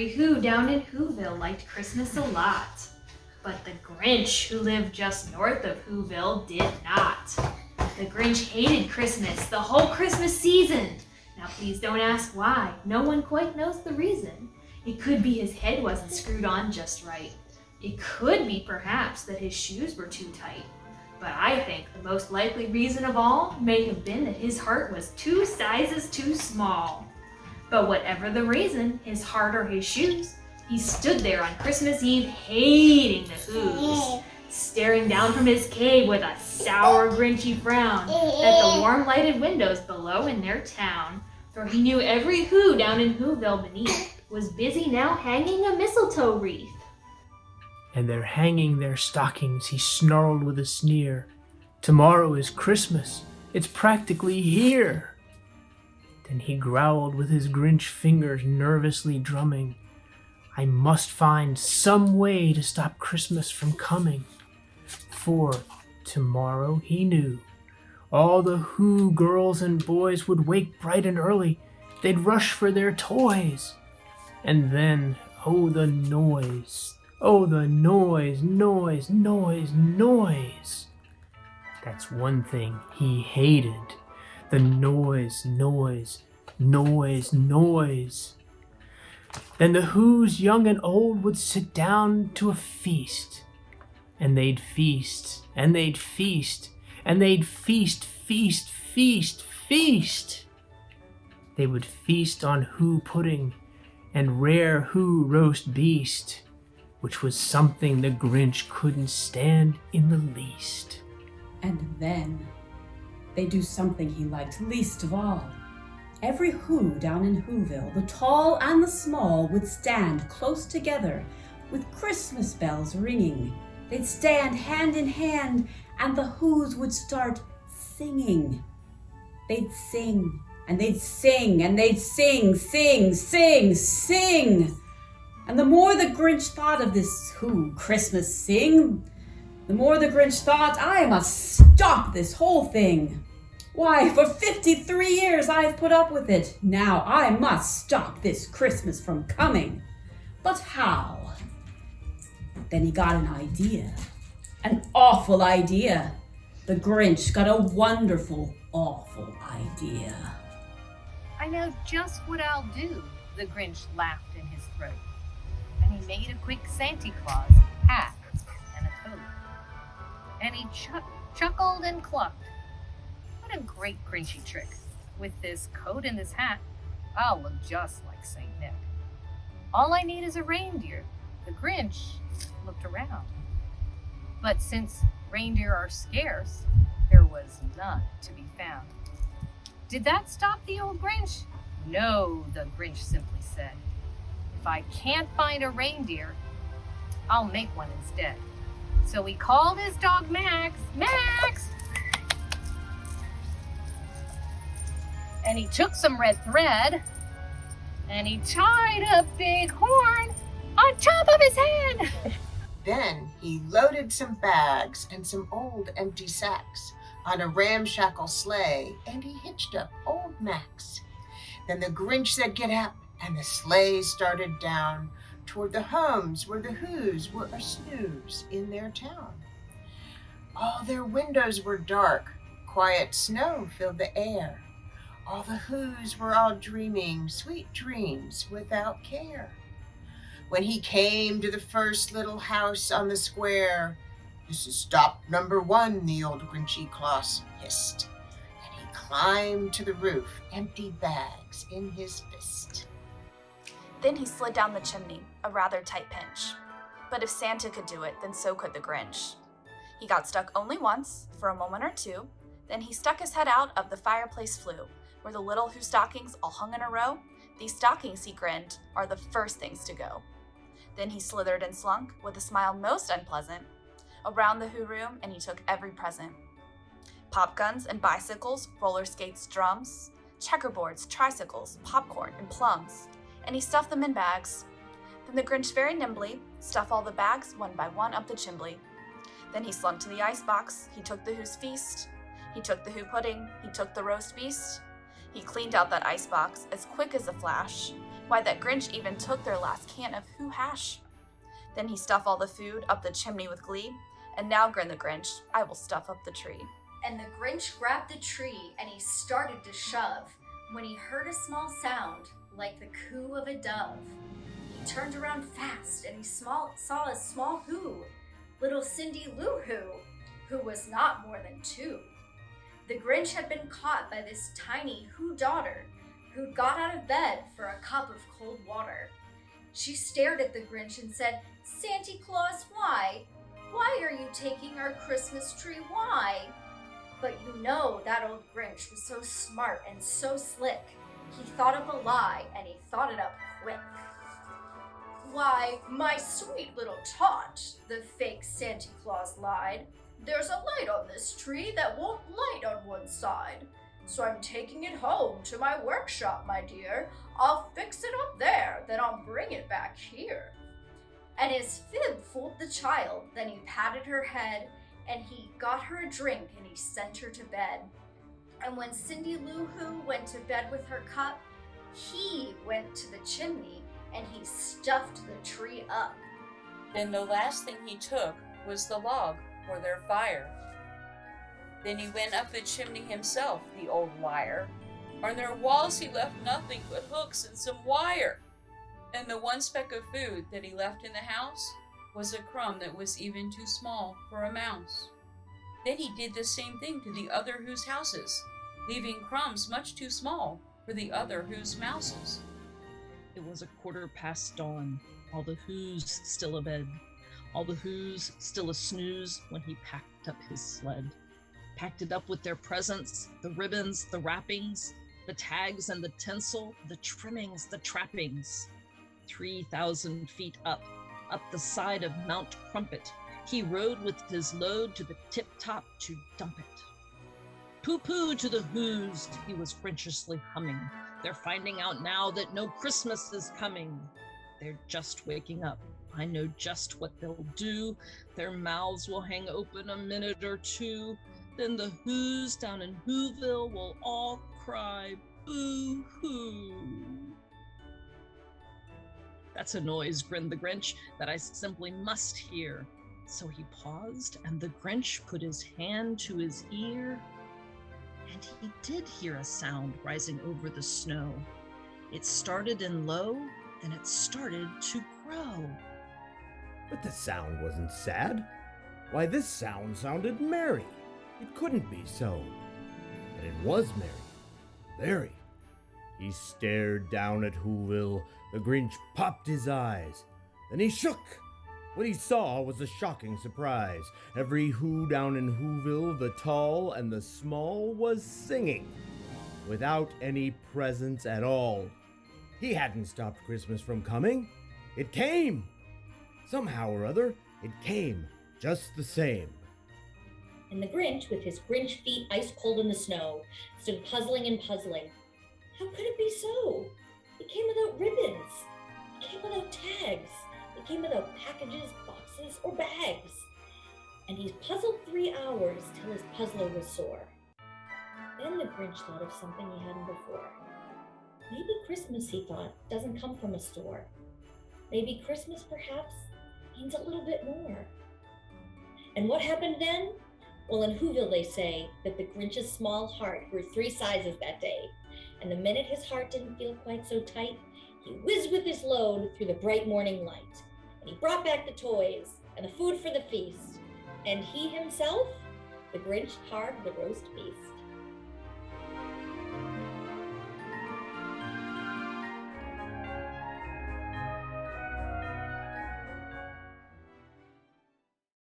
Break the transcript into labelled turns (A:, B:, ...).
A: Every Who down in Whoville liked Christmas a lot. But the Grinch, who lived just north of Whoville, did not. The Grinch hated Christmas, the whole Christmas season. Now please don't ask why. No one quite knows the reason. It could be his head wasn't screwed on just right. It could be perhaps that his shoes were too tight. But I think the most likely reason of all may have been that his heart was 2 sizes too small. But whatever the reason, his heart or his shoes, he stood there on Christmas Eve hating the Who's, staring down from his cave with a sour, grinchy frown at the warm lighted windows below in their town. For he knew every Who down in Whoville beneath was busy now hanging a mistletoe wreath.
B: And they're hanging their stockings, he snarled with a sneer. Tomorrow is Christmas, it's practically here. Then he growled with his Grinch fingers nervously drumming. I must find some way to stop Christmas from coming. For tomorrow, he knew, all the Who girls and boys would wake bright and early. They'd rush for their toys. And then, oh the noise. Oh, the noise, noise, noise, noise. That's one thing he hated. The noise, noise, noise, noise. Then the Who's young and old would sit down to a feast. And they'd feast, and they'd feast, and they'd feast, feast, feast, feast. They would feast on Who pudding and rare Who roast beast, which was something the Grinch couldn't stand in the least.
C: And then they do something he liked least of all. Every Who down in Whoville, the tall and the small, would stand close together with Christmas bells ringing. They'd stand hand in hand, and the Who's would start singing. They'd sing, and they'd sing, and they'd sing, sing, sing, sing. And the more the Grinch thought of this Who Christmas sing, the more the Grinch thought, I must stop this whole thing. Why, for 53 years I've put up with it. Now I must stop this Christmas from coming. But how? Then he got an idea. An awful idea. The Grinch got a wonderful, awful idea.
D: I know just what I'll do, the Grinch laughed in his throat. And he made a quick Santa Claus hat and a coat. And he chuckled and clucked. What a great Grinchy trick. With this coat and this hat, I'll look just like St. Nick. All I need is a reindeer. The Grinch looked around. But since reindeer are scarce, there was none to be found. Did that stop the old Grinch? No, the Grinch simply said. If I can't find a reindeer, I'll make one instead. So he called his dog Max. Max! And he took some red thread, and he tied a big horn on top of his head.
E: Then he loaded some bags and some old empty sacks on a ramshackle sleigh, and he hitched up old Max. Then the Grinch said, get up, and the sleigh started down toward the homes where the Who's were a snooze in their town. All their windows were dark, quiet snow filled the air. All the Who's were all dreaming sweet dreams without care. When he came to the first little house on the square, this is stop number 1, the old Grinchy Claus hissed. And he climbed to the roof, empty bags in his fist.
F: Then he slid down the chimney, a rather tight pinch. But if Santa could do it, then so could the Grinch. He got stuck only once, for a moment or two, then he stuck his head out of the fireplace flue, where the little Who stockings all hung in a row. These stockings, he grinned, are the first things to go. Then he slithered and slunk, with a smile most unpleasant, around the Who room, and he took every present. Pop guns and bicycles, roller skates, drums, checkerboards, tricycles, popcorn, and plums, and he stuffed them in bags. Then the Grinch very nimbly stuffed all the bags one by one up the chimbley. Then he slunk to the icebox, he took the Who's feast, he took the Who pudding, he took the roast beast. He cleaned out that icebox as quick as a flash, Why, that Grinch even took their last can of Who hash. Then he stuffed all the food up the chimney with glee. And now, grinned the Grinch, I will stuff up the tree.
G: And the Grinch grabbed the tree and he started to shove when he heard a small sound like the coo of a dove. He turned around fast and he saw a small who, little Cindy Lou who was not more than 2. The Grinch had been caught by this tiny who daughter who'd got out of bed for a cup of cold water. She stared at the Grinch and said, "Santa Claus, why? Why are you taking our Christmas tree? Why?" But you know that old Grinch was so smart and so slick. He thought up a lie, and he thought it up quick. "Why, my sweet little tot," the fake Santa Claus lied, "there's a light on this tree that won't light on one side. So I'm taking it home to my workshop, my dear. I'll fix it up there, then I'll bring it back here." And his fib fooled the child. Then he patted her head, and he got her a drink, and he sent her to bed. And when Cindy Lou Who went to bed with her cup, he went to the chimney, and he stuffed the tree up.
H: Then the last thing he took was the log for their fire. Then he went up the chimney himself, the old liar. On their walls he left nothing but hooks and some wire. And the one speck of food that he left in the house was a crumb that was even too small for a mouse. Then he did the same thing to the other whose houses, leaving crumbs much too small for the other whose mouses.
I: It was 1/4 dawn, all the Who's still abed, all the Who's still a snooze when he packed up his sled. Packed it up with their presents, the ribbons, the wrappings, the tags and the tinsel, the trimmings, the trappings. 3,000 feet up the side of Mount Crumpet, he rode with his load to the tip-top to dump it. Pooh-pooh to the Who's, he was Grinchiously humming. They're finding out now that no Christmas is coming. They're just waking up. I know just what they'll do. Their mouths will hang open a minute or two. Then the Who's down in Whoville will all cry, boo-hoo. That's a noise, grinned the Grinch, that I simply must hear. So he paused, and the Grinch put his hand to his ear, and he did hear a sound rising over the snow. It started in low, then it started to grow.
J: But the sound wasn't sad. Why, this sound sounded merry. It couldn't be so. But it was merry. Very. He stared down at Whoville. The Grinch popped his eyes. Then he shook. What he saw was a shocking surprise. Every Who down in Whoville, the tall and the small, was singing, without any presents at all. He hadn't stopped Christmas from coming. It came. Somehow or other, it came just the same.
K: And the Grinch, with his Grinch feet ice cold in the snow, stood puzzling and puzzling. How could it be so? It came without ribbons. It came without tags. It came without packages, boxes, or bags. And he puzzled 3 hours till his puzzler was sore. Then the Grinch thought of something he hadn't before. Maybe Christmas, he thought, doesn't come from a store. Maybe Christmas, perhaps, means a little bit more. And what happened then? Well, in Whoville they say that the Grinch's small heart grew 3 sizes that day. And the minute his heart didn't feel quite so tight, he whizzed with his load through the bright morning light. And he brought back the toys and the food for the feast. And he himself, the Grinch carved the roast beast.